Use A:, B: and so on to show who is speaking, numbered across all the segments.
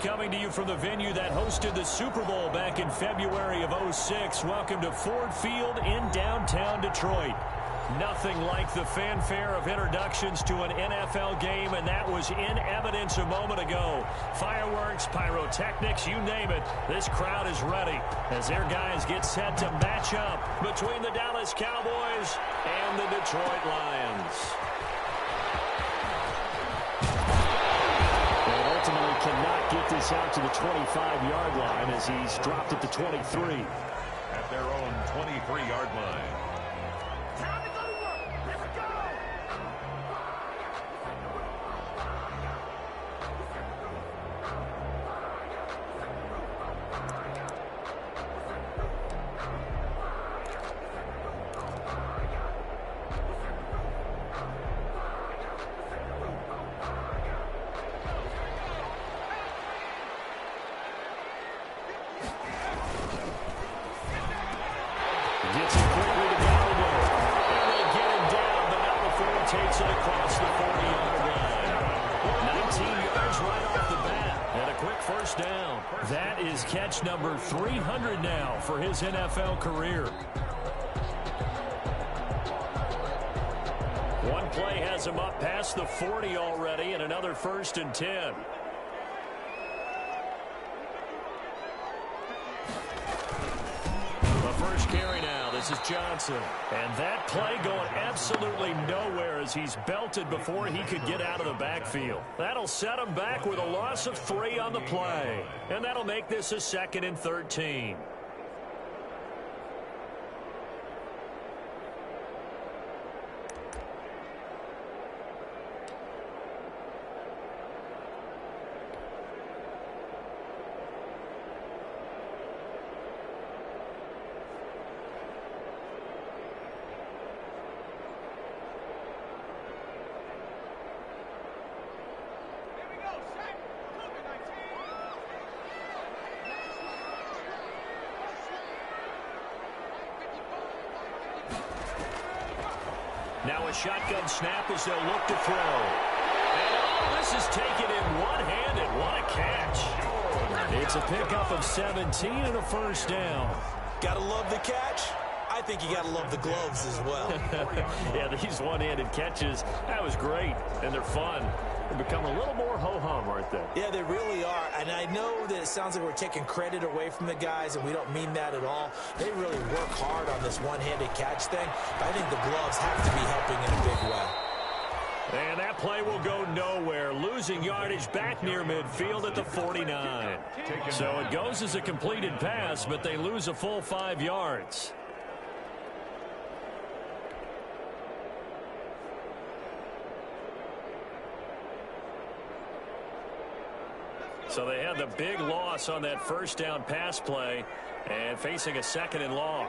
A: coming to you from the venue that hosted the Super Bowl back in February of '06. Welcome to Ford Field in downtown Detroit. Nothing like the fanfare of introductions to an NFL game, and that was in evidence a moment ago. Fireworks, pyrotechnics, you name it. This crowd is ready as their guys get set to match up between the Dallas Cowboys and the Detroit Lions. And ultimately cannot get this out to the 25-yard line as he's dropped at the 23.
B: At their own 23-yard line.
A: Gets it quickly to Galloway. And they get him down, but not before he takes it across the 40-yard line. 19 yards right off the bat. And a quick first down. That is catch number 300 now for his NFL career. One play has him up past the 40 already, and another 1st and 10. First carry now. This is Johnson. And that play going absolutely nowhere as he's belted before he could get out of the backfield. That'll set him back with a loss of 3 on the play. And that'll make this a 2nd and 13. Now a shotgun snap as they'll look to throw. And oh, this is taken in one-handed. What a catch. It's a pickup of 17 and a first down.
C: Gotta love the catch. I think you gotta love the gloves as well.
A: Yeah, these one-handed catches, that was great. And they're fun. They become a little more ho-hum, aren't they?
C: Yeah, they really are. And I know that it sounds like we're taking credit away from the guys, and we don't mean that at all. They really work hard on this one-handed catch thing. But I think the gloves have to be helping in a big way.
A: And that play will go nowhere. Losing yardage back near midfield at the 49. So it goes as a completed pass, but they lose a full 5 yards. So they had the big loss on that first down pass play and facing a 2nd and long.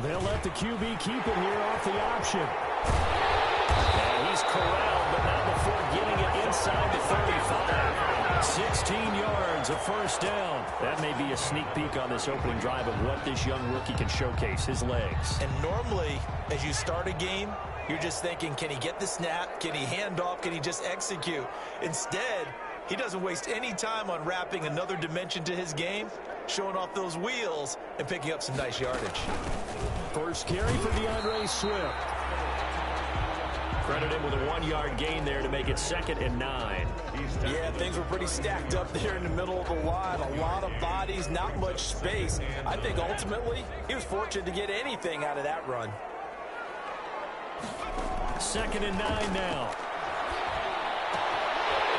A: They'll let the QB keep it here off the option. And he's corralled, but not before getting it inside the 35. 16 yards, a first down. That may be a sneak peek on this opening drive of what this young rookie can showcase, his legs.
C: And normally, as you start a game, you're just thinking, can he get the snap? Can he hand off? Can he just execute? Instead, he doesn't waste any time on wrapping another dimension to his game, showing off those wheels, and picking up some nice yardage.
A: First carry for DeAndre Swift. Credit him with a 1-yard gain there to make it 2nd and 9.
C: Yeah, things were pretty stacked up there in the middle of the line. A lot of bodies, not much space. I think ultimately he was fortunate to get anything out of that run.
A: 2nd and 9 now.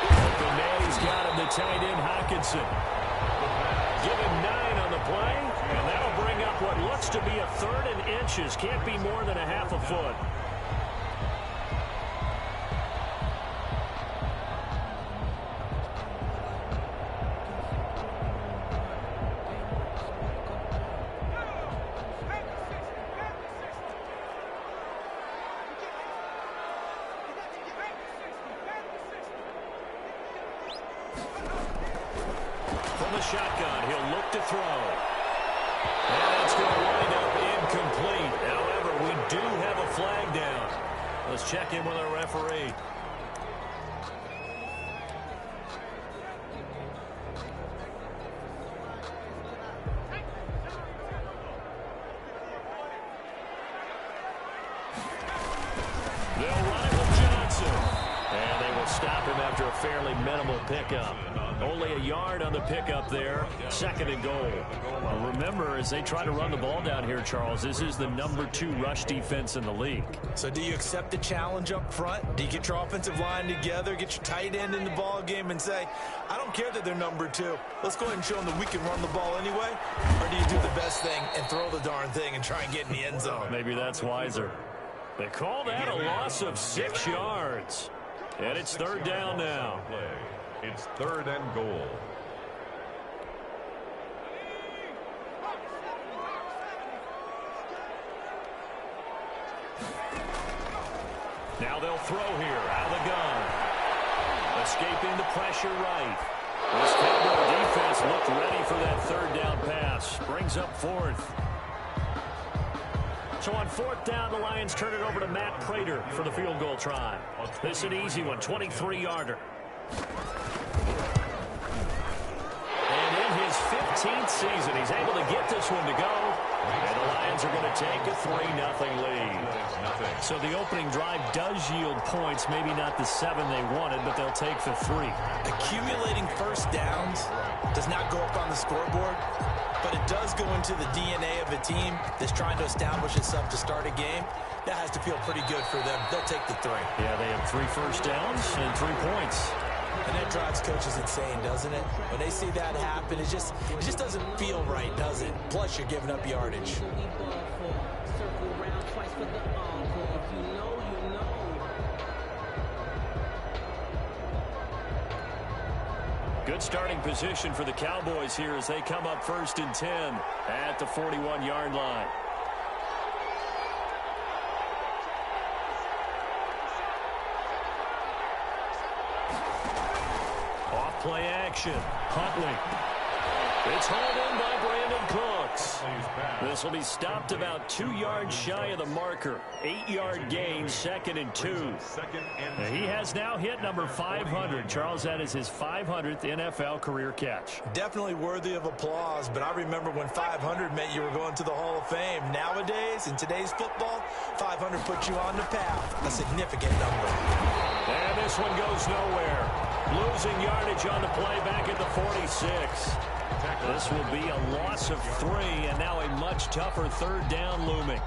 A: Open man, he's got him, the tight end, Hockenson. Give him 9 on the play, and that'll bring up what looks to be a 3rd and inches. Can't be more than a half a foot. Shotgun, he'll look to throw. And that's going to wind up incomplete. However, we do have a flag down. Let's check in with our referee. after a fairly minimal pickup. Only a yard on the pickup there. 2nd and goal. Well, remember, as they try to run the ball down here, Charles, this is the #2 rush defense in the league.
C: So do you accept the challenge up front? Do you get your offensive line together, get your tight end in the ball game and say, I don't care that they're #2. Let's go ahead and show them that we can run the ball anyway? Or do you do the best thing and throw the darn thing and try and get in the end zone?
A: Maybe that's wiser. They call that a loss of 6 yards. And it's 3rd down now.
B: It's 3rd and goal.
A: Now they'll throw here out of the gun. Escaping the pressure right. This Cowboy defense looked ready for that 3rd down pass. Brings up 4th. So on 4th down, the Lions turn it over to Matt Prater for the field goal try. This is an easy one, 23-yarder. And in his 15th season, he's able to get this one to go. And the Lions are going to take a 3-0 lead. So the opening drive does yield points, maybe not the 7 they wanted, but they'll take the 3.
C: Accumulating first downs does not go up on the scoreboard, but it does go into the DNA of a team that's trying to establish itself to start a game. That has to feel pretty good for them. They'll take the 3.
A: Yeah, they have 3 first downs and 3 points.
C: And that drives coaches insane, doesn't it? When they see that happen, it just doesn't feel right, does it? Plus, you're giving up yardage.
A: Good starting position for the Cowboys here as they come up 1st and 10 at the 41-yard line. Off play action. Huntley. It's hauled in by Brandon Cooks. This will be stopped about 2 yards shy of the marker. 8-yard gain, 2nd and 2. He has now hit number 500. Charles, that is his 500th NFL career catch.
C: Definitely worthy of applause, but I remember when 500 meant you were going to the Hall of Fame. Nowadays, in today's football, 500 puts you on the path. A significant number.
A: And this one goes nowhere. Losing yardage on the play back at the 46. This will be a loss of 3, and now a much tougher 3rd down looming.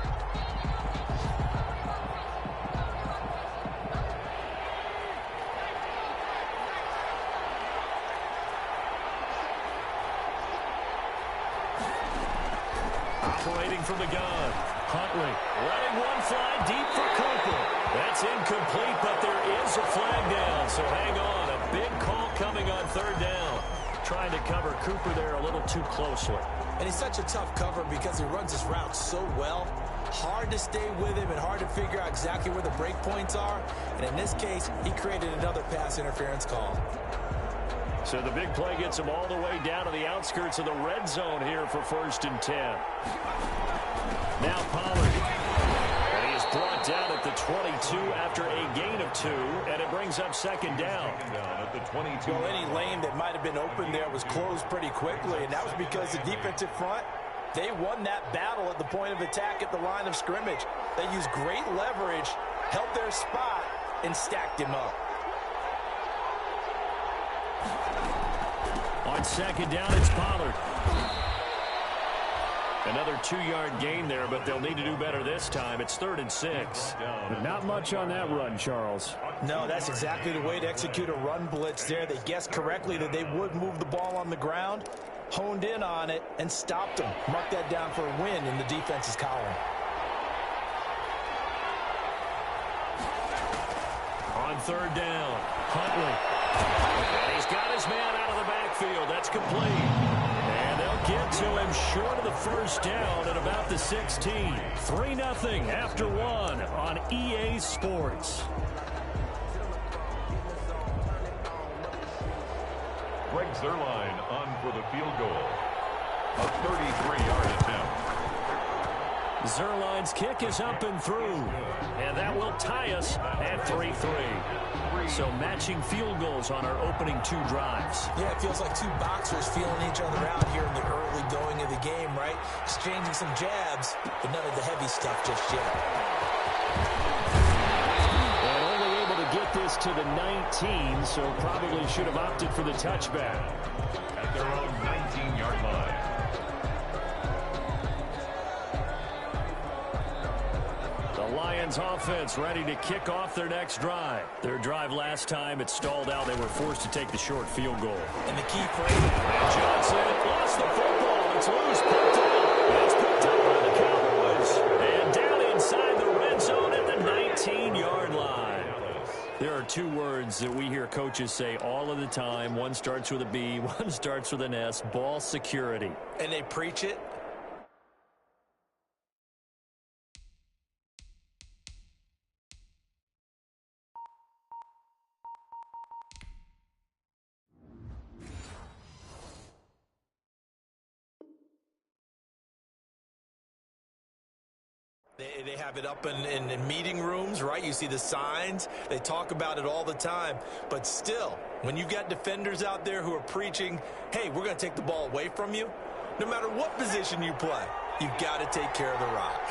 A: Operating from the gun. Huntley letting one fly deep for Cooper. That's incomplete, but there is a flag down, so hang on. A big call coming on 3rd down. Trying to cover Cooper there a little too closely.
C: And he's such a tough cover because he runs his route so well. Hard to stay with him and hard to figure out exactly where the break points are. And in this case, he created another pass interference call.
A: So the big play gets him all the way down to the outskirts of the red zone here for 1st and 10. Now Pollard. And he is brought down at the 22 after a gain of 2, and it brings up 2nd down.
B: At the 22.
C: Well, any lane that might have been open there was closed pretty quickly, and that was because the defensive front, they won that battle at the point of attack at the line of scrimmage. They used great leverage, held their spot, and stacked him up.
A: On 2nd down, it's Pollard. Another 2-yard gain there, but they'll need to do better this time. It's 3rd and 6. But not much on that run, Charles.
C: No, that's exactly the way to execute a run blitz there. They guessed correctly that they would move the ball on the ground, honed in on it, and stopped them. Mark that down for a win in the defense's column.
A: On 3rd down, Huntley. And he's got his man out of the backfield. That's complete. And they'll get to him short of the 1st down at about the 16. 3-0 after 1 on EA Sports.
B: Greg Zuerlein on for the field goal. A 33-yard attempt.
A: Zuerlein's kick is up and through. And that will tie us at 3-3. So matching field goals on our opening 2 drives.
C: Yeah, it feels like 2 boxers feeling each other out here in the early going of the game, right? Exchanging some jabs, but none of the heavy stuff just yet.
A: And only able to get get this to the 19, so probably should have opted for the touchback.
B: At their own 19-yard line.
A: The Lions offense ready to kick off their next drive. Their drive last time, it stalled out. They were forced to take the short field goal.
C: And the key phrase.
A: And Johnson lost the football. It's loose. Picked up. It's picked up by the Cowboys. And down inside the red zone at the 19-yard line. There are two words that we hear coaches say all of the time. One starts with a B, one starts with an S. Ball security.
C: And they preach it. They have it up in meeting rooms, right? You see the signs. They talk about it all the time. But still, when you've got defenders out there who are preaching, hey, we're going to take the ball away from you, no matter what position you play, you've got to take care of the rock.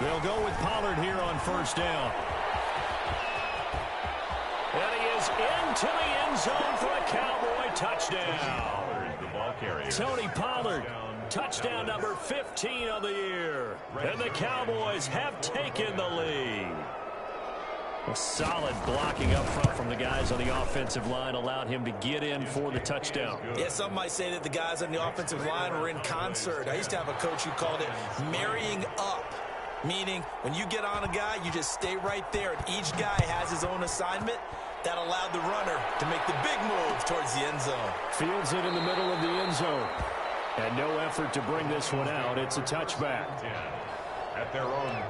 A: They'll go with Pollard here on first down. And he is into the end zone for a Cowboy touchdown.
B: The ball carrier.
A: Tony Pollard. Touchdown number 15 of the year. And the Cowboys have taken the lead. A solid blocking up front from the guys on the offensive line allowed him to get in for the touchdown.
C: Yeah, some might say that the guys on the offensive line were in concert. I used to have a coach who called it marrying up, meaning when you get on a guy, you just stay right there, and each guy has his own assignment. That allowed the runner to make the big move towards the end zone.
A: Fields it in the middle of the end zone. And no effort to bring this one out. It's a touchback.
B: At their own.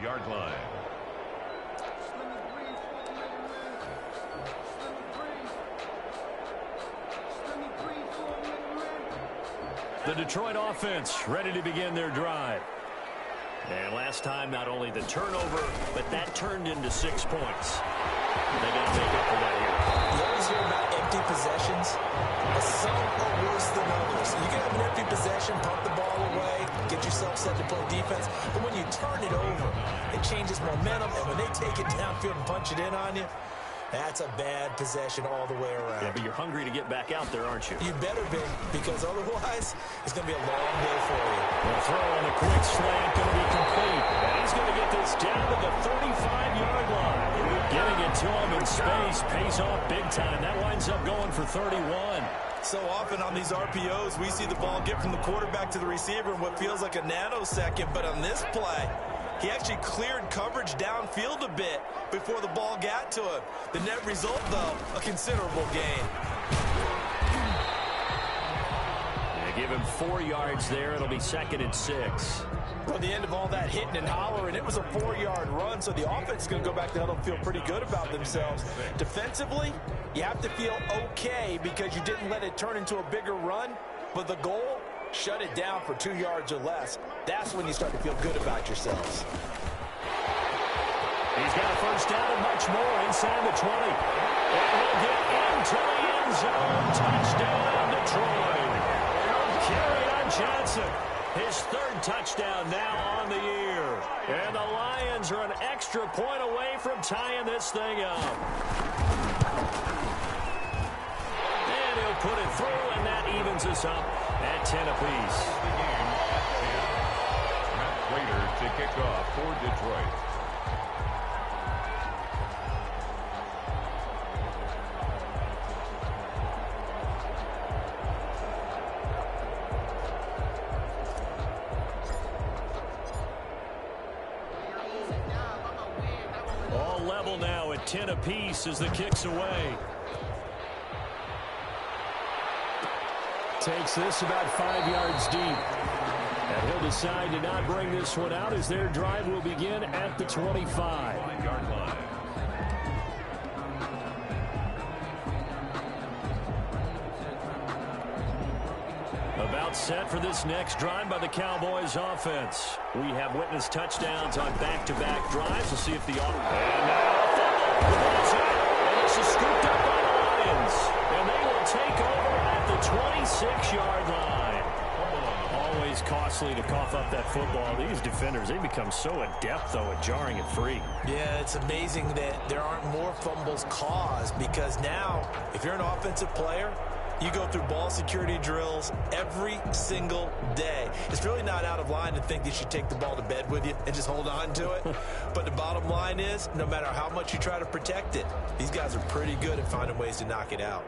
B: Yard line.
A: The Detroit offense ready to begin their drive. And last time, not only the turnover, but that turned into 6 points. They got to make up for that here.
C: You always hear about empty possessions. Some are worse than others. You can have an empty possession, pump the ball away, get yourself set to play defense. But when you turn it over, it changes momentum. And when they take it downfield and punch it in on you, that's a bad possession all the way around.
A: Yeah, but you're hungry to get back out there, aren't you?
C: You better be, because otherwise, it's going to be a long day for you.
A: The throw on a quick slant going to be complete. And he's going to get this down to the 35-yard line. Getting it to him in space pays off big time. That winds up going for 31.
C: So often on these RPOs, we see the ball get from the quarterback to the receiver in what feels like a nanosecond. But on this play, he actually cleared coverage downfield a bit before the ball got to him. The net result, though, a considerable gain.
A: Give him 4 yards there. It'll be 2nd and 6.
C: Well, the end of all that hitting and hollering, it was a 4-yard run, so the offense is going to go back to huddle and feel pretty good about themselves. Defensively, you have to feel okay because you didn't let it turn into a bigger run, but the goal, shut it down for 2 yards or less. That's when you start to feel good about yourselves.
A: He's got a first down and much more inside the 20. And he'll get into the end zone. Touchdown, Detroit. Carry on Johnson. His 3rd touchdown now on the year. And the Lions are an extra point away from tying this thing up. And he'll put it through, and that evens us up at 10 apiece.
B: Matt Prater to kick off for Detroit.
A: All level now at 10 apiece as the kick's away. takes this about 5 yards deep. And he'll decide to not bring this one out as their drive will begin at the 25.
B: 5-yard line.
A: About set for this next drive by the Cowboys offense. We have witnessed touchdowns on back-to-back drives. We'll see if the offense. And now the ball's out. And this is scooped up by the Lions. And they will take over at the 26-yard line. Always costly to cough up that football. These defenders, they become so adept, though, at jarring it free.
C: Yeah, it's amazing that there aren't more fumbles caused, because now, if you're an offensive player, you go through ball security drills every single day. It's really not out of line to think that you should take the ball to bed with you and just hold on to it. But the bottom line is, no matter how much you try to protect it, these guys are pretty good at finding ways to knock it out.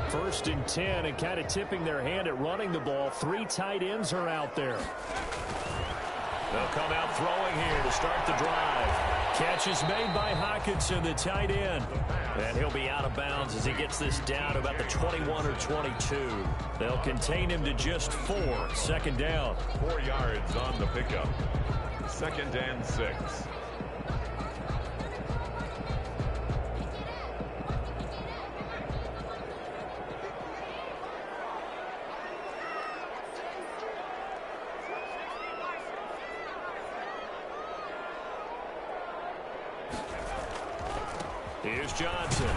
A: First and 10, and kind of tipping their hand at running the ball. 3 tight ends are out there. They'll come out throwing here to start the drive. Catch is made by Hockenson, the tight end. And he'll be out of bounds as he gets this down to about the 21 or 22. They'll contain him to just 4. Second down.
B: 4 yards on the pickup. 2nd and 6.
A: Here's Johnson.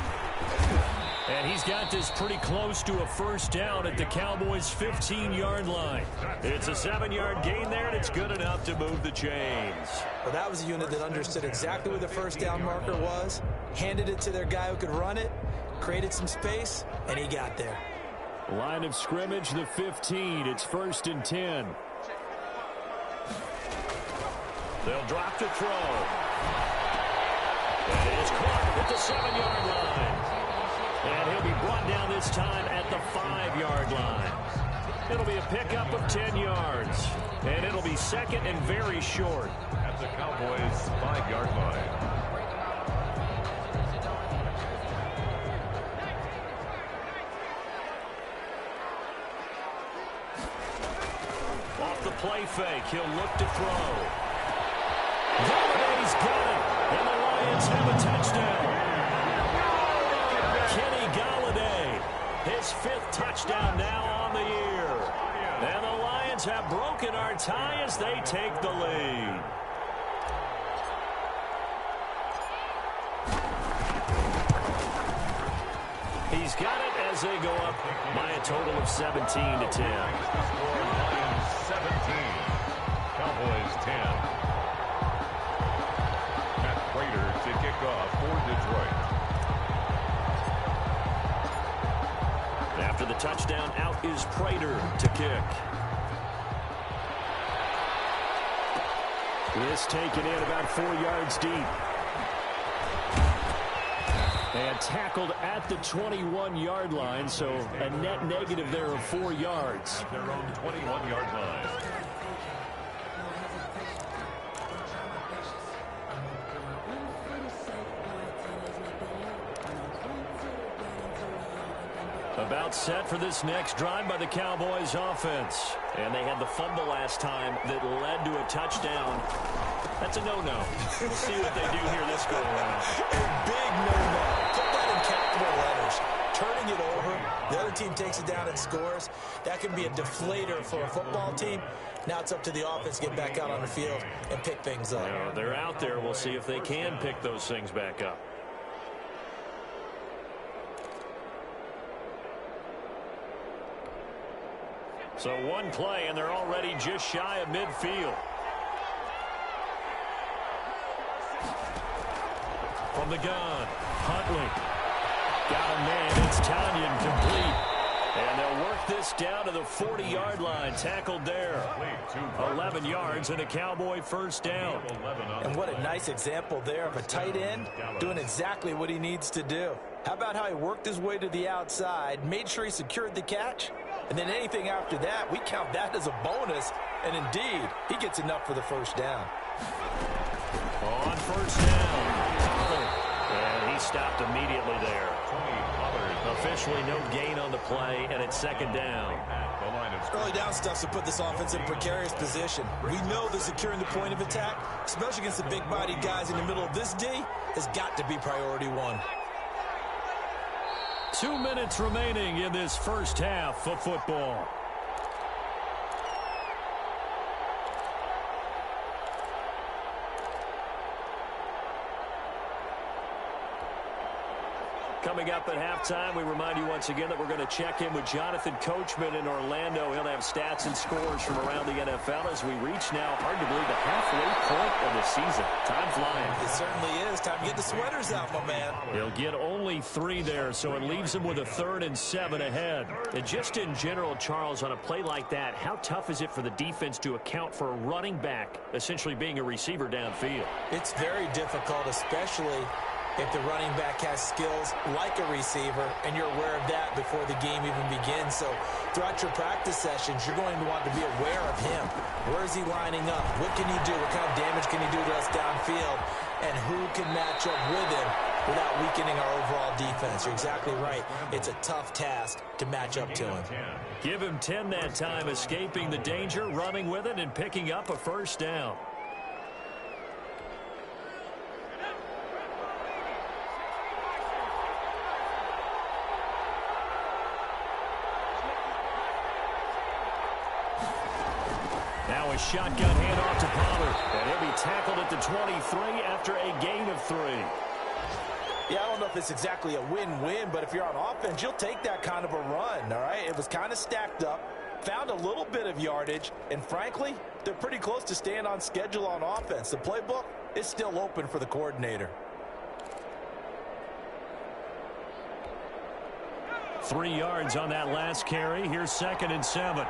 A: And he's got this pretty close to a first down at the Cowboys' 15-yard line. It's a 7-yard gain there, and it's good enough to move the chains.
C: Well, that was a unit that understood exactly where the first down marker was, handed it to their guy who could run it, created some space, and he got there.
A: Line of scrimmage, the 15. It's 1st and 10. They'll drop to throw. And it is caught at the 7-yard line. And he'll be brought down this time at the 5-yard line. It'll be a pickup of 10 yards. And it'll be second and very short.
B: At the Cowboys' 5-yard line.
A: Off the play fake, he'll look to throw. Galladay's got it. And the Lions have a touchdown. Kenny Galladay, his 5th touchdown now on the year. And the Lions have broken our tie as they take the lead. He's got it as they go up by a total of 17 to 10.
B: Lions 17. Cowboys 10. To kick off for Detroit.
A: After the touchdown, out is Prater to kick. This taken in about 4 yards deep. And tackled at the 21-yard line, so a net negative there of 4 yards.
B: At their own 21-yard line.
A: About set for this next drive by the Cowboys offense. And they had the fumble last time that led to a touchdown. That's a no-no. We'll see what they do here this go-around.
C: A big no-no. Put that in capital letters. Turning it over, the other team takes it down and scores. That can be a deflator for a football team. Now it's up to the offense to get back out on the field and pick things up.
A: They're out there. We'll see if they can pick those things back up. So one play, and they're already just shy of midfield. From the gun, Huntley. Got a man. It's Tanyan complete. And they'll work this down to the 40-yard line. Tackled there. 11 yards and a Cowboy first down.
C: And what a nice example there of a tight end doing exactly what he needs to do. How about how he worked his way to the outside, made sure he secured the catch, and then anything after that, we count that as a bonus. And indeed, he gets enough for the first down.
A: On first down. And he he's stopped immediately there. Officially no gain on the play, and it's second down.
C: Early down stuff to put this offense in a precarious position. We know that securing the point of attack, especially against the big-bodied guys in the middle of this D, has got to be priority one.
A: 2 minutes remaining in this first half of football. Coming up at halftime, we remind you once again that we're going to check in with Jonathan Coachman in Orlando. He'll have stats and scores from around the NFL as we reach now, hard to believe, the halfway point of the season. Time flying.
C: It certainly is. Time to get the sweaters out, my man.
A: He'll get only 3 there, so it leaves him with a 3rd and 7 ahead. And just in general, Charles, on a play like that, how tough is it for the defense to account for a running back essentially being a receiver downfield?
C: It's very difficult, especially if the running back has skills like a receiver, and you're aware of that before the game even begins. So throughout your practice sessions, you're going to want to be aware of him. Where is he lining up? What can he do? What kind of damage can he do to us downfield? And who can match up with him without weakening our overall defense? You're exactly right. It's a tough task to match up to him.
A: Give him 10 that time, escaping the danger, running with it, and picking up a first down. Now a shotgun handoff to Pollard, and he'll be tackled at the 23 after a gain of 3.
C: Yeah, I don't know if it's exactly a win-win, but if you're on offense, you'll take that kind of a run, all right? It was kind of stacked up, found a little bit of yardage, and frankly, they're pretty close to staying on schedule on offense. The playbook is still open for the coordinator.
A: 3 yards on that last carry. Here's 2nd and 7.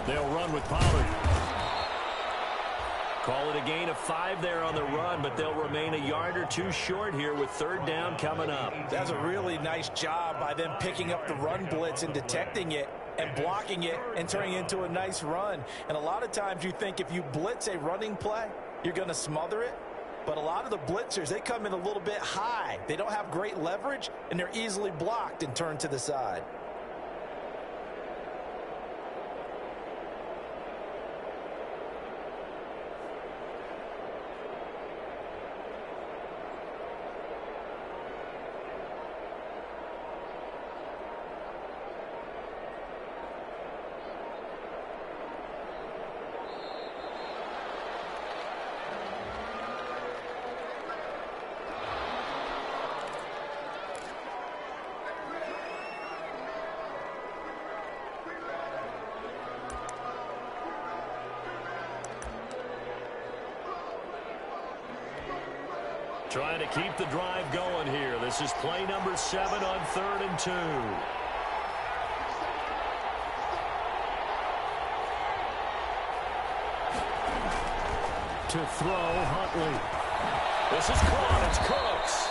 A: They'll run with Pollard. Call it a gain of 5 there on the run, but they'll remain a yard or 2 short here with 3rd down coming up.
C: That's a really nice job by them picking up the run blitz and detecting it and blocking it and turning it into a nice run. And a lot of times you think if you blitz a running play, you're going to smother it. But a lot of the blitzers, they come in a little bit high. They don't have great leverage, and they're easily blocked and turned to the side.
A: Trying to keep the drive going here. This is play number 7 on 3rd and 2. To throw, Huntley. This is caught. It's Cooks.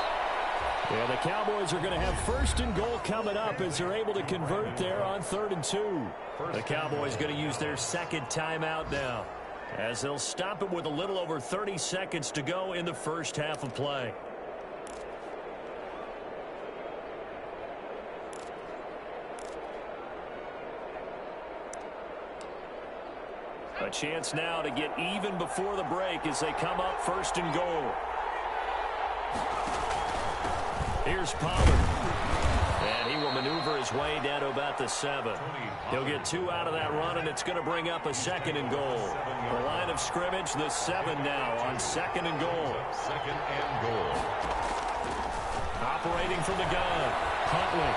A: Yeah, the Cowboys are going to have 1st and goal coming up as they're able to convert there on 3rd and 2. The Cowboys going to use their 2nd timeout now, as they'll stop it with a little over 30 seconds to go in the first half of play. A chance now to get even before the break as they come up 1st and goal. Here's Pollard. And he will maneuver his way down to about the 7. He'll get 2 out of that run, and it's going to bring up a 2nd and goal. The line of scrimmage, the 7 now on 2nd and goal.
B: 2nd and goal.
A: Operating from the gun. Huntley.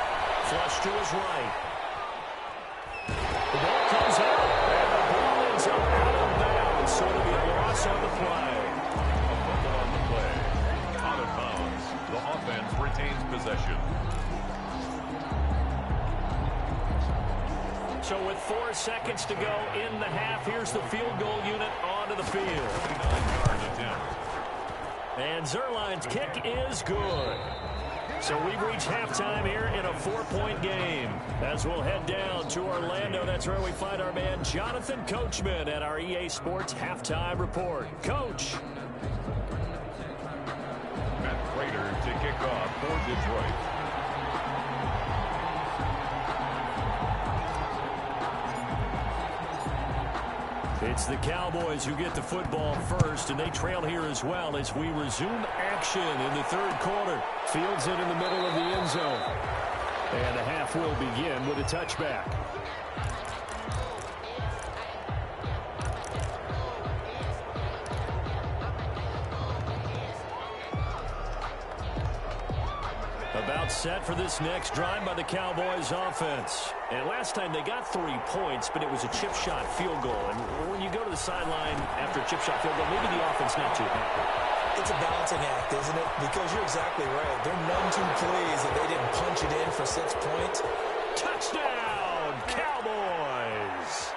A: Flush to his right. The ball comes out. And the ball is out of bounds. So it'll be a loss on the play.
B: A fumble on the play. Out of bounds. The offense retains possession.
A: So with 4 seconds to go in the half, here's the field goal unit onto the field.
B: 39-yard attempt.
A: And Zerline's kick is good. So we've reached halftime here in a 4-point game. As we'll head down to Orlando, that's where we find our man Jonathan Coachman at our EA Sports Halftime Report. Coach.
B: Matt Prater to kick off for Detroit.
A: It's the Cowboys who get the football first, and they trail here as well as we resume action in the third quarter. Fields it in the middle of the end zone. And the half will begin with a touchback. About set for this next drive by the Cowboys offense. And last time they got 3 points, but it was a chip shot field goal. And when you go to the sideline after a chip shot field goal, maybe the offense not too happy.
C: It's a balancing act, isn't it? Because you're exactly right. They're none too pleased that they didn't punch it in for 6 points.
A: Touchdown, Cowboys!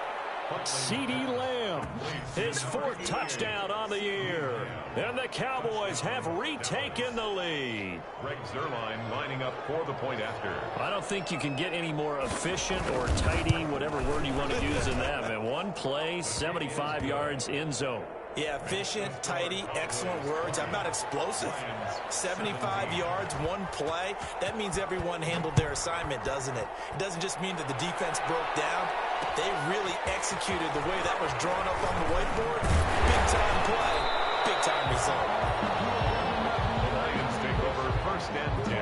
A: CeeDee Lamb, his 4th touchdown on the year. And the Cowboys have retaken the lead.
B: Greg Zuerlein lining up for the point after.
A: I don't think you can get any more efficient or tidy, whatever word you want to use in that. And one play, 75 yards in zone.
C: Yeah, efficient, tidy, excellent words. How about explosive? 75 yards, 1 play. That means everyone handled their assignment, doesn't it? It doesn't just mean that the defense broke down. They really executed the way that was drawn up on the whiteboard. Big-time play, big-time result.
B: The Lions take over 1st and 10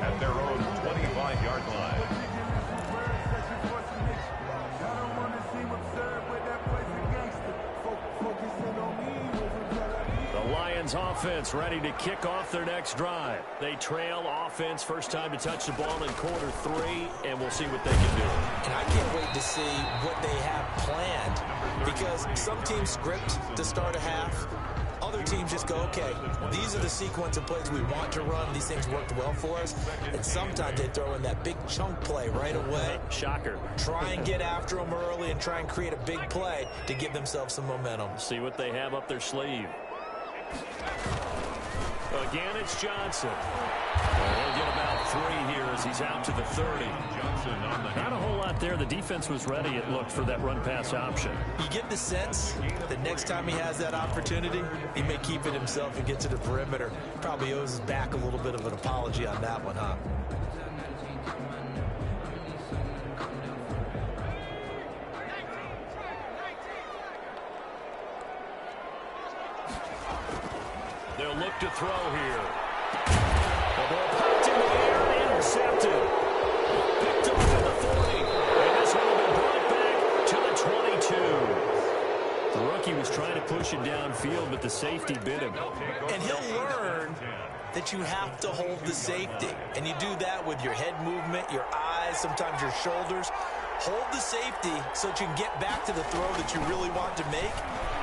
B: at their own 25-yard line.
A: Lions offense ready to kick off their next drive. They trail offense, first time to touch the ball in quarter 3, and we'll see what they can do.
C: And I can't wait to see what they have planned, because some teams script to start a half. Other teams just go, okay, these are the sequence of plays we want to run. These things worked well for us. And sometimes they throw in that big chunk play right away.
A: Shocker.
C: Try and get after them early and try and create a big play to give themselves some momentum.
A: See what they have up their sleeve. Again, it's Johnson. He'll get about 3 here as he's out to the 30.
B: Johnson on the
A: Not a whole lot there. The defense was ready, it looked, for that run-pass option.
C: You get the sense that next time he has that opportunity, he may keep it himself and get to the perimeter. Probably owes his back a little bit of an apology on that one, huh?
A: They'll look to throw here. The ball popped in the air and intercepted. Picked off at the 40. And this one will be brought back to the 22. The rookie was trying to push it downfield, but the safety bit him.
C: And he'll learn that you have to hold the safety. And you do that with your head movement, your eyes, sometimes your shoulders. Hold the safety so that you can get back to the throw that you really want to make.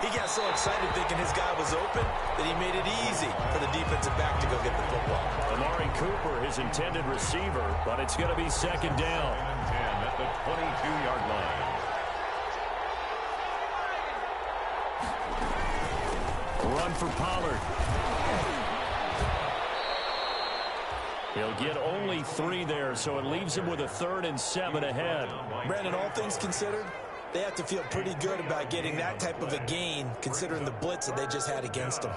C: He got so excited thinking his guy was open that he made it easy for the defensive back to go get the football.
A: Amari Cooper, his intended receiver, but it's going to be 2nd down.
B: 10 at the 22-yard line.
A: Run for Pollard. He'll get only 3 there, so it leaves him with a 3rd and 7 ahead.
C: Brandon, all things considered, they have to feel pretty good about getting that type of a gain, considering the blitz that they just had against them.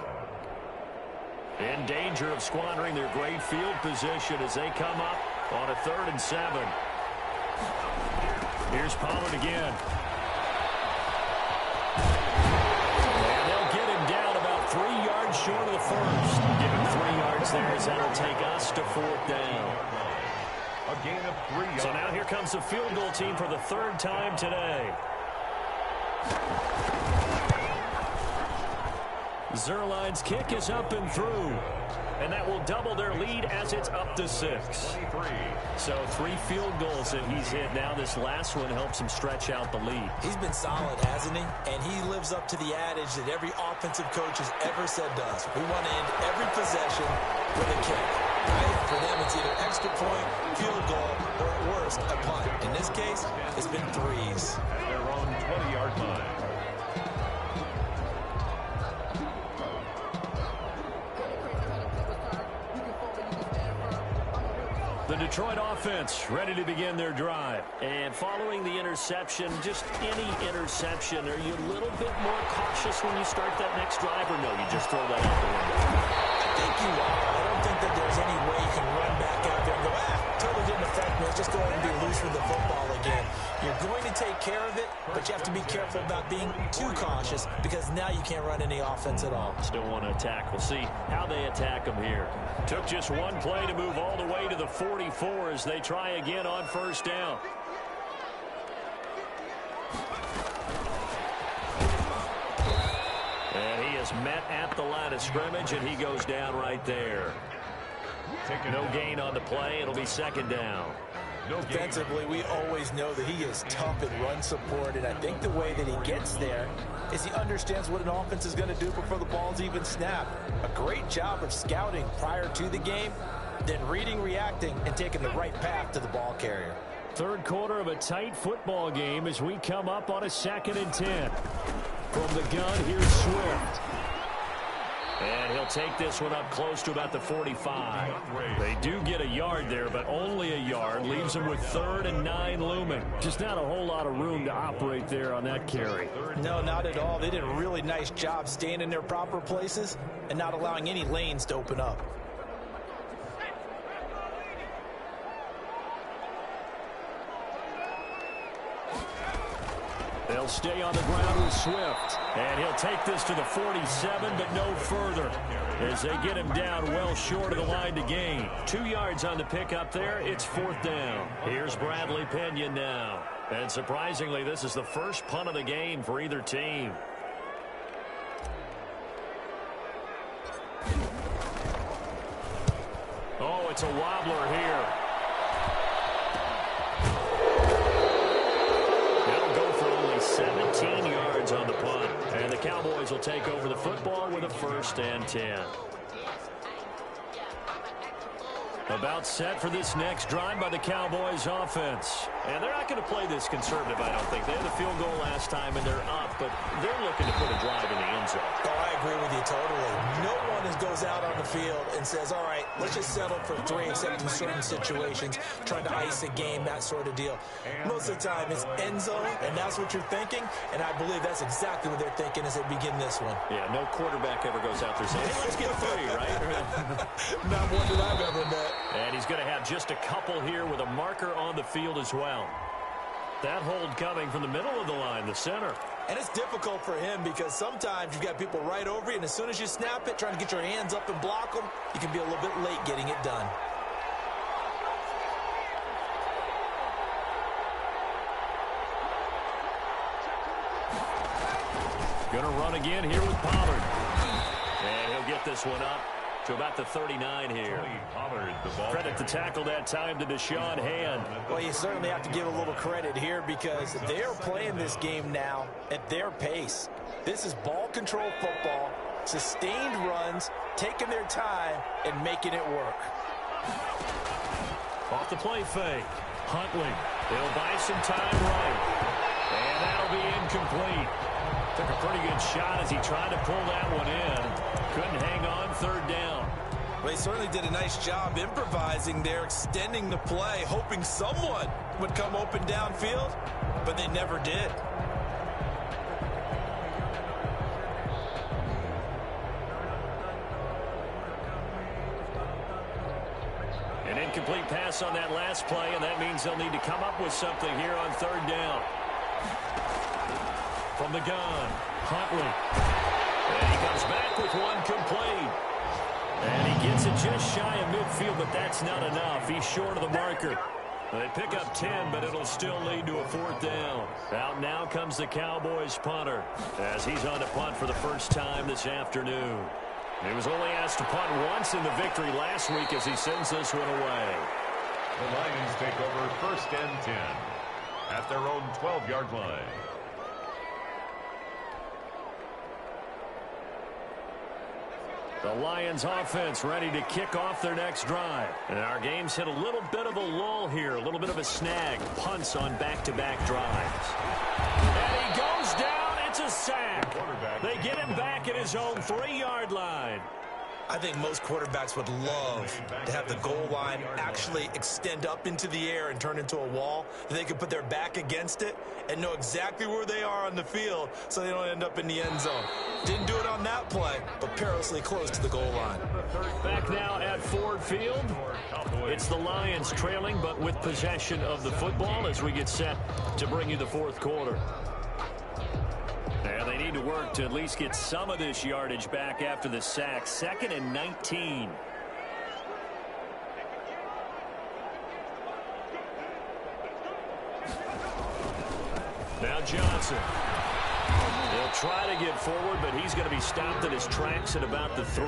A: In danger of squandering their great field position as they come up on a 3rd and 7. Here's Pollard again. And they'll get him down about 3 yards short of the first. Give him 3 yards there as that'll take us to 4th down.
B: A gain of 3 yards.
A: So now here comes the field goal team for the 3rd time today. Zuerlein's kick is up and through. And that will double their lead as it's up to 6.
B: 23.
A: So 3 field goals that he's hit now. This last one helps him stretch out the lead.
C: He's been solid, hasn't he? And he lives up to the adage that every offensive coach has ever said to us. We want to end every possession with a kick. Right? For them, it's either extra point, field goal, or at worst, a punt. In this case, it's been 3s.
B: At their own 20-yard line.
A: The Detroit offense ready to begin their drive.
D: And following the interception, just any interception, are you a little bit more cautious when you start that next drive, or no, you just throw that out the window?
C: I think you are. I don't think that there's any way you can run back out there and go, totally didn't affect me. Let's just go ahead and be loose with the football again. You're going to take care of it, but you have to be careful about being too cautious because now you can't run any offense at all.
A: Still want to attack. We'll see how they attack them here. Took just one play to move all the way to the 44 as they try again on first down. And he is met at the line of scrimmage, and he goes down right there. No gain on the play. It'll be second down.
C: Defensively, we always know that he is tough in run support, and I think the way that he gets there is he understands what an offense is going to do before the ball's even snapped. A great job of scouting prior to the game, then reading, reacting, and taking the right path to the ball carrier.
A: Third quarter of a tight football game as we come up on a 2nd and 10. From the gun, here's Swift. And he'll take this one up close to about the 45. They do get a yard there, but only a yard. Leaves them with 3rd and 9 looming. Just not a whole lot of room to operate there on that carry.
C: No, not at all. They did a really nice job staying in their proper places and not allowing any lanes to open up.
A: They'll stay on the ground with Swift. And he'll take this to the 47, but no further, as they get him down well short of the line to gain. 2 yards on the pickup there. It's 4th down. Here's Bradley Pinion now. And surprisingly, this is the first punt of the game for either team. Oh, it's a wobbler here. 17 yards on the punt. And the Cowboys will take over the football with a 1st and 10. About set for this next drive by the Cowboys offense. And they're not going to play this conservative, I don't think. They had the field goal last time, and they're up, but they're looking to put a drive in the end zone.
C: Oh, I agree with you totally. No one goes out on the field and says, all right, let's just settle for 3, except in certain situations, trying to ice a game, that sort of deal. Most of the time, it's end zone, and that's what you're thinking, and I believe that's exactly what they're thinking as they begin this one.
A: Yeah, no quarterback ever goes out there saying, hey, let's get 3, right?
C: Not one that I've ever met.
A: And he's going to have just a couple here with a marker on the field as well. That hold coming from the middle of the line, the center.
C: And it's difficult for him because sometimes you've got people right over you, and as soon as you snap it, trying to get your hands up and block them, you can be a little bit late getting it done.
A: Going to run again here with Pollard. And he'll get this one up to about the 39 here. Credit to tackle that time to Deshaun Hand.
C: Well, you certainly have to give a little credit here because they're playing this game now at their pace. This is ball control football, sustained runs, taking their time, and making it work.
A: Off the play fake. Huntley. They'll buy some time right. And that'll be incomplete. Took a pretty good shot as he tried to pull that one in. Couldn't hang on, 3rd down.
C: Well, he certainly did a nice job improvising there, extending the play, hoping someone would come open downfield, but they never did.
A: An incomplete pass on that last play, and that means they'll need to come up with something here on 3rd down. From the gun, Huntley. And he comes back with one complete. And he gets it just shy of midfield, but that's not enough. He's short of the marker. They pick up 10, but it'll still lead to a 4th down. Out now comes the Cowboys punter as he's on to punt for the first time this afternoon. He was only asked to punt once in the victory last week as he sends this one away.
B: The Lions take over 1st and 10 at their own 12-yard line.
A: The Lions offense ready to kick off their next drive. And our game's hit a little bit of a lull here, a little bit of a snag. Punts on back-to-back drives. And he goes down. It's a sack. They get him back at his own 3-yard line.
C: I think most quarterbacks would love to have the goal line actually extend up into the air and turn into a wall. They can put their back against it and know exactly where they are on the field so they don't end up in the end zone. Didn't do it on that play, but perilously close to the goal line.
A: Back now at Ford Field. It's the Lions trailing, but with possession of the football as we get set to bring you the fourth quarter. And they need to work to at least get some of this yardage back after the sack. 2nd and 19. Now Johnson. He'll try to get forward, but he's going to be stopped in his tracks at about the 3.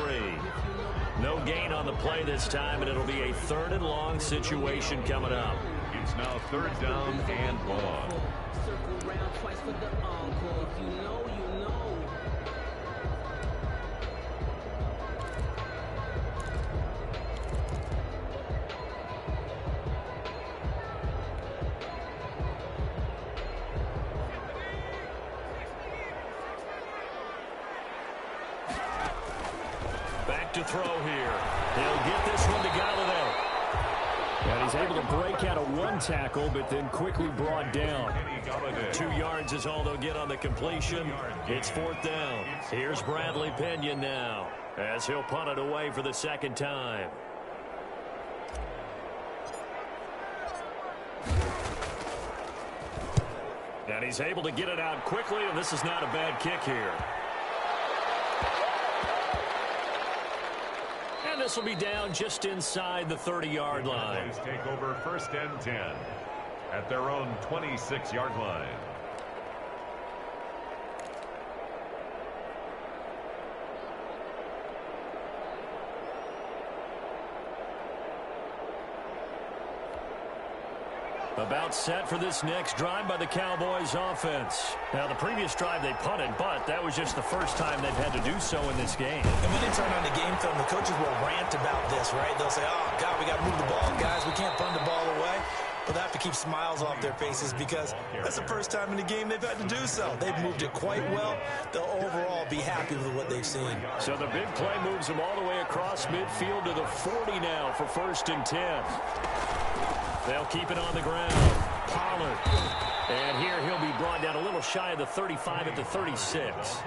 A: No gain on the play this time, and it'll be a 3rd and long situation coming up.
B: It's now 3rd down and long.
E: Circle round twice for the encore. If you know, you know.
A: Back to throw here. He'll get this one to Galladay. And he's able to break out of 1 tackle, but then quickly brought down. 2 yards is all they'll get on the completion. It's 4th down. Here's Bradley Pinion now, as he'll punt it away for the 2nd time. And he's able to get it out quickly, and this is not a bad kick here. And this will be down just inside the 30-yard line.
B: Take over 1st and 10 at their own 26-yard line.
A: About set for this next drive by the Cowboys offense. Now, the previous drive they punted, but that was just the first time they've had to do so in this game.
C: And when they turn on the game film, the coaches will rant about this, right? They'll say, oh, God, we got to move the ball, guys. We can't punt the ball away. But they have to keep smiles off their faces because that's the first time in the game they've had to do so. They've moved it quite well. They'll overall be happy with what they've seen.
A: So the big play moves them all the way across midfield to the 40 now for 1st and 10. They'll keep it on the ground. Pollard. And here he'll be brought down a little shy of the 35 at the 36.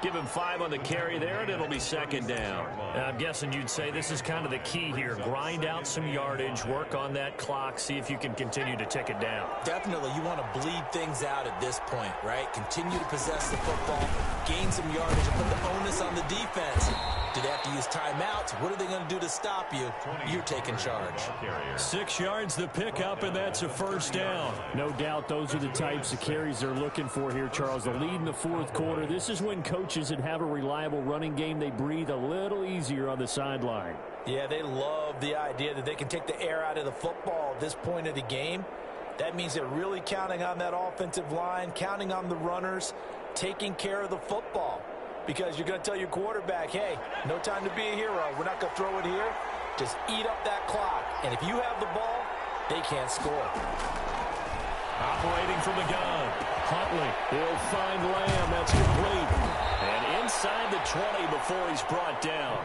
A: Give him 5 on the carry there, and it'll be 2nd down. And I'm guessing you'd say this is kind of the key here. Grind out some yardage, work on that clock, see if you can continue to tick it down.
C: Definitely, you want to bleed things out at this point, right? Continue to possess the football, gain some yardage, and put the onus on the defense. Do they have to use timeouts? What are they going to do to stop you? You're taking charge.
A: 6 yards the pickup, and that's a 1st down. No doubt those are the types of carries they're looking for here, Charles. The lead in the 4th quarter. This is when coaches that have a reliable running game, they breathe a little easier on the sideline.
C: Yeah, they love the idea that they can take the air out of the football at this point of the game. That means they're really counting on that offensive line, counting on the runners, taking care of the football. Because you're going to tell your quarterback, hey, no time to be a hero. We're not going to throw it here. Just eat up that clock. And if you have the ball, they can't score.
A: Operating from the gun. Huntley. He'll find Lamb. That's complete. And inside the 20 before he's brought down.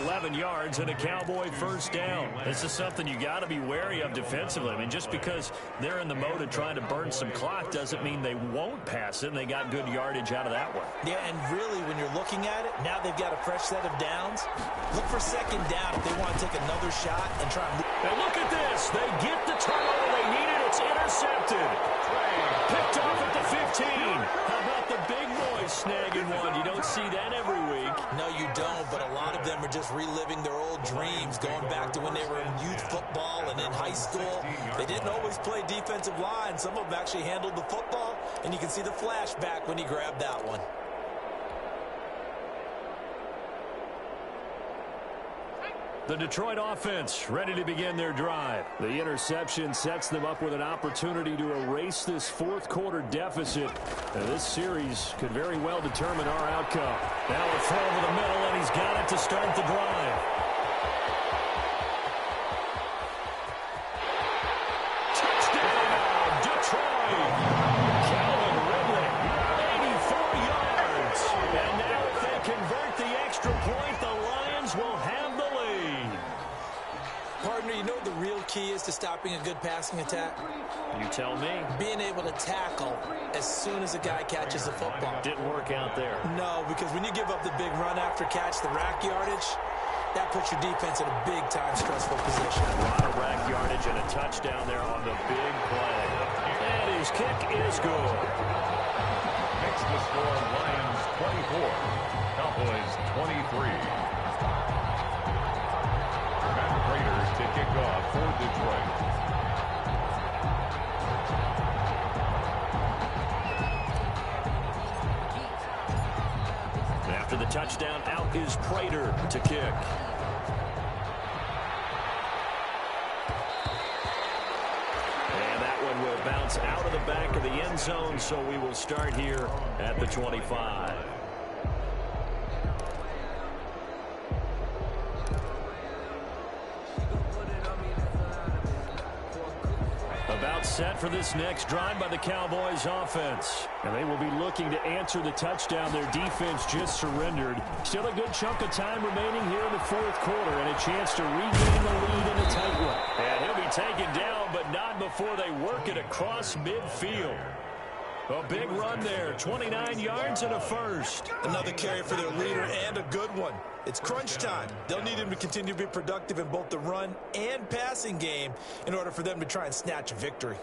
A: 11 yards and a Cowboy 1st down. This is something you got to be wary of defensively. I mean, just because they're in the mode of trying to burn some clock doesn't mean they won't pass it, and they got good yardage out of that one.
C: Yeah, and really, when you're looking at it, now they've got a fresh set of downs. Look for 2nd down if they want to take another shot and try and move.
A: And look at this. They get the turnover they needed. It's intercepted. Picked off at the 15. How about the big boys snagging one? You don't see that every week.
C: No, you don't, but a lot of them are just reliving their old dreams, going back to when they were in youth football and in high school. They didn't always play defensive line. Some of them actually handled the football, and you can see the flashback when he grabbed that one.
A: The Detroit offense ready to begin their drive. The interception sets them up with an opportunity to erase this 4th quarter deficit. And this series could very well determine our outcome. Now a throw over the middle, and he's got it to start the drive. Touchdown, Detroit! Calvin Ridley, 84 yards. And now if they convert the extra point, the line
C: stopping a good passing attack?
D: You tell me.
C: Being able to tackle as soon as a guy catches the football.
D: Didn't work out there.
C: No, because when you give up the big run after catch, the rack yardage, that puts your defense in a big-time stressful position.
D: A lot of rack yardage and a touchdown there on the big play. And his kick is good.
B: Makes the score Lions 24, Cowboys 23. Matt Prater to kick off for Detroit.
A: After the touchdown, out is Prater to kick. And that one will bounce out of the back of the end zone, so we will start here at the 25. About set for this next drive by the Cowboys offense. And they will be looking to answer the touchdown their defense just surrendered. Still a good chunk of time remaining here in the fourth quarter and a chance to regain the lead in a tight one. And he'll be taken down, but not before they work it across midfield. A big run there, 29 yards and a first.
C: Another carry for their leader and a good one. It's crunch time. They'll need him to continue to be productive in both the run and passing game in order for them to try and snatch a victory.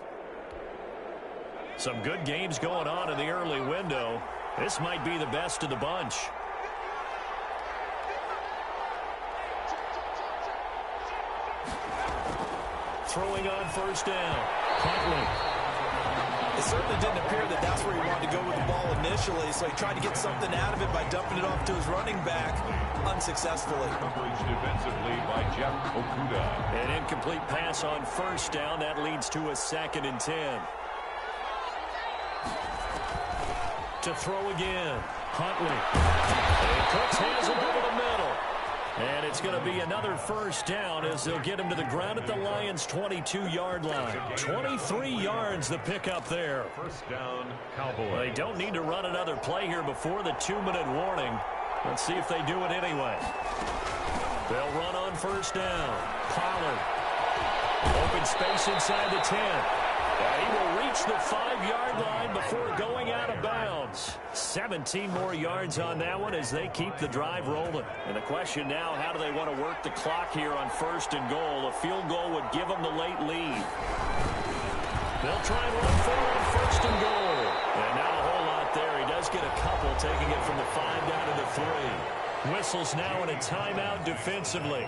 A: Some good games going on in the early window. This might be the best of the bunch. Throwing on first down. Huntley.
C: It certainly didn't appear that that's where he wanted to go with the ball initially, so he tried to get something out of it by dumping it off to his running back unsuccessfully.
B: Coverage defensively by Jeff Okuda.
A: An incomplete pass on first down. That leads to a 2nd and 10. To throw again. Huntley. And Cooks has it over the middle. And it's going to be another first down as they'll get him to the ground at the Lions' 22-yard line. 23 yards the pickup there.
B: First down, Cowboys.
A: They don't need to run another play here before the 2-minute warning. Let's see if they do it anyway. They'll run on first down. Pollard. Open space inside the 10. And he will reach the 5-yard line before going out of bounds. 17 more yards on that one as they keep the drive rolling. And the question now, how do they want to work the clock here on first and goal? A field goal would give them the late lead. They'll try and run for it on first and goal. And not a whole lot there. He does get a couple, taking it from the 5 down to the 3. Whistles now in a timeout defensively.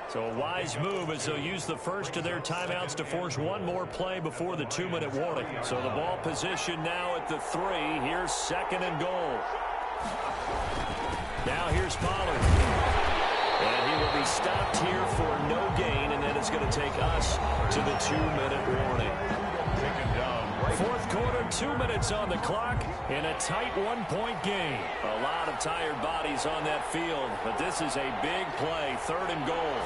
A: So a wise move as they'll use the first of their timeouts to force one more play before the 2-minute warning. So the ball position now at the 3. Here's 2nd and goal. Now here's Pollard. And he will be stopped here for no gain, and then it's going to take us to the 2-minute warning.
B: Taken down.
A: Fourth quarter, 2 minutes on the clock in a tight 1-point game. A lot of tired bodies on that field, but this is a big play, 3rd and goal.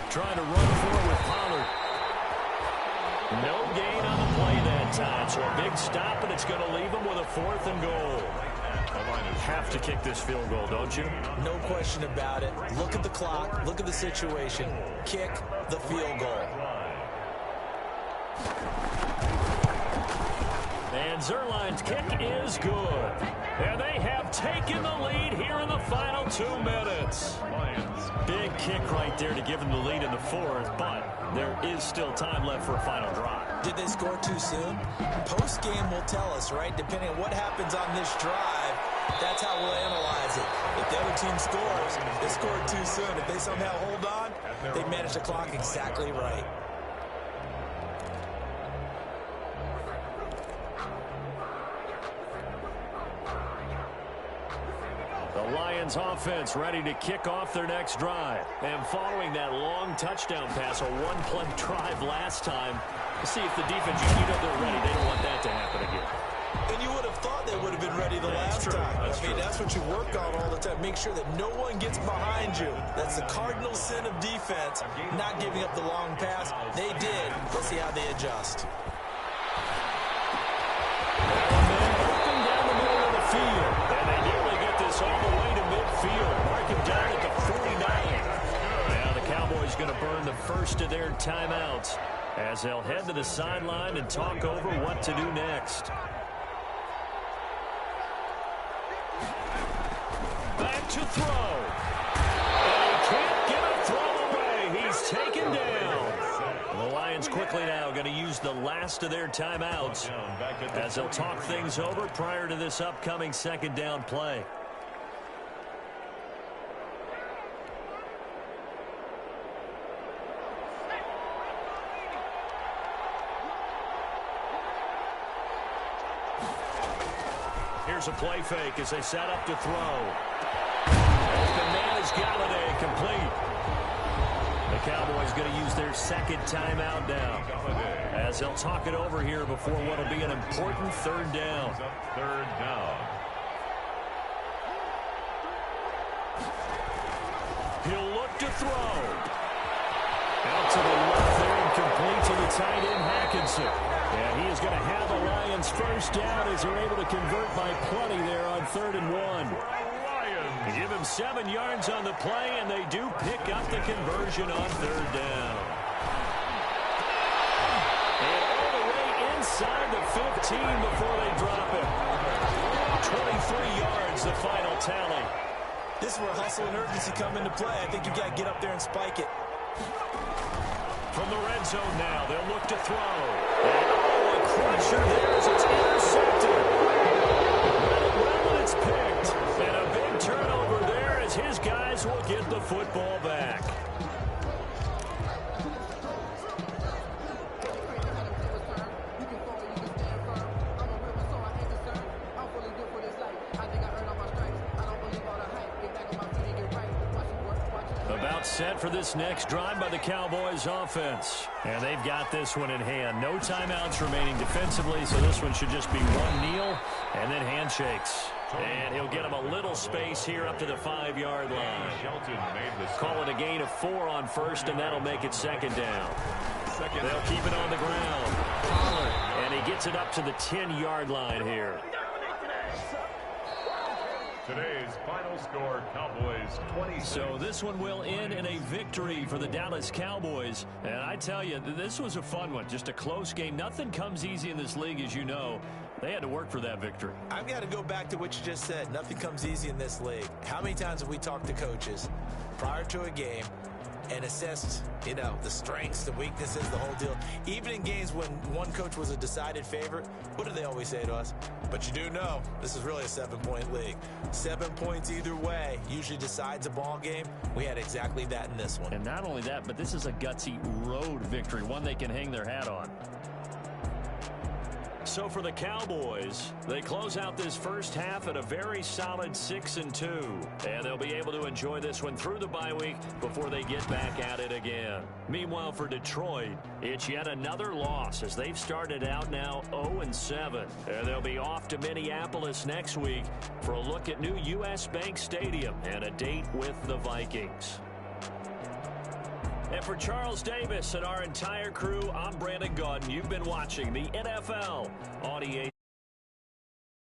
A: Trying to run for it with Pollard. No gain on the play that time, so a big stop, and it's going to leave him with a 4th and goal. Have to kick this field goal, don't you?
C: No question about it. Look at the clock. Look at the situation. Kick the field goal.
A: And Zerline's kick is good. And they have taken the lead here in the final 2 minutes. Big kick right there to give them the lead in the 4th, but there is still time left for a final drive.
C: Did they score too soon? Post-game will tell us, right? Depending on what happens on this drive, that's how we'll analyze it. If the other team scores, they scored too soon. If they somehow hold on, they manage the clock exactly right.
A: The Lions offense ready to kick off their next drive. And following that long touchdown pass, a one-play drive last time, we'll see if the defense, you know they're ready. They don't want that to happen again.
C: And you would have thought they would have been ready the last time. That's what you work on all the time. Make sure that no one gets behind you. That's the cardinal sin of defense, not giving up the long pass. They did. Let's see how they adjust.
A: Open down the middle of the field. And they nearly get this all the way to midfield. Mark him down at the 49. Now the Cowboys is going to burn the first of their timeouts as they'll head to the sideline and talk over what to do next. Back to throw. And he can't get a throw away. He's taken down. The Lions quickly now going to use the last of their timeouts as they'll talk things over prior to this upcoming second down play. Here's a play fake as they set up to throw. As the man is Galladay, complete. The Cowboys going to use their second timeout now as they'll talk it over here before what will be an important third down.
B: Third down.
A: He'll look to throw. Out to the left there and complete to the tight end, Hackinson. And he is going to have the Lions first down as they're able to convert by plenty there on 3rd and 1. They give him 7 yards on the play, and they do pick up the conversion on 3rd down. And all the way inside the 15 before they drop it. 23 yards, the final tally.
C: This is where hustle and urgency come into play. I think you got to get up there and spike it.
A: From the red zone now, they'll look to throw. And a crusher there as it's intercepted. Well, and it's picked. And a big turnover there as his guys will get the football back. About set for this next drive by the Cowboys offense. And they've got this one in hand. No timeouts remaining defensively, so this one should just be one kneel and then handshakes. And he'll get him a little space here up to the 5-yard line. Call it a gain of 4 on first, and that'll make it second down. They'll keep it on the ground. Pollard, and he gets it up to the 10-yard line here.
B: Today's final score, Cowboys 26.
A: So this one will end in a victory for the Dallas Cowboys. And I tell you, this was a fun one. Just a close game. Nothing comes easy in this league, as you know. They had to work for that victory.
C: I've got to go back to what you just said. Nothing comes easy in this league. How many times have we talked to coaches prior to a game and assessed, you know, the strengths, the weaknesses, the whole deal? Even in games when one coach was a decided favorite, what do they always say to us? But you do know this is really a 7-point league. 7 points either way usually decides a ball game. We had exactly that in this one.
A: And not only that, but this is a gutsy road victory, one they can hang their hat on. So for the Cowboys, they close out this first half at a very solid 6-2. And they'll be able to enjoy this one through the bye week before they get back at it again. Meanwhile, for Detroit, it's yet another loss as they've started out now 0-7. And they'll be off to Minneapolis next week for a look at new U.S. Bank Stadium and a date with the Vikings. And for Charles Davis and our entire crew, I'm Brandon Gaudin. You've been watching the NFL on EA.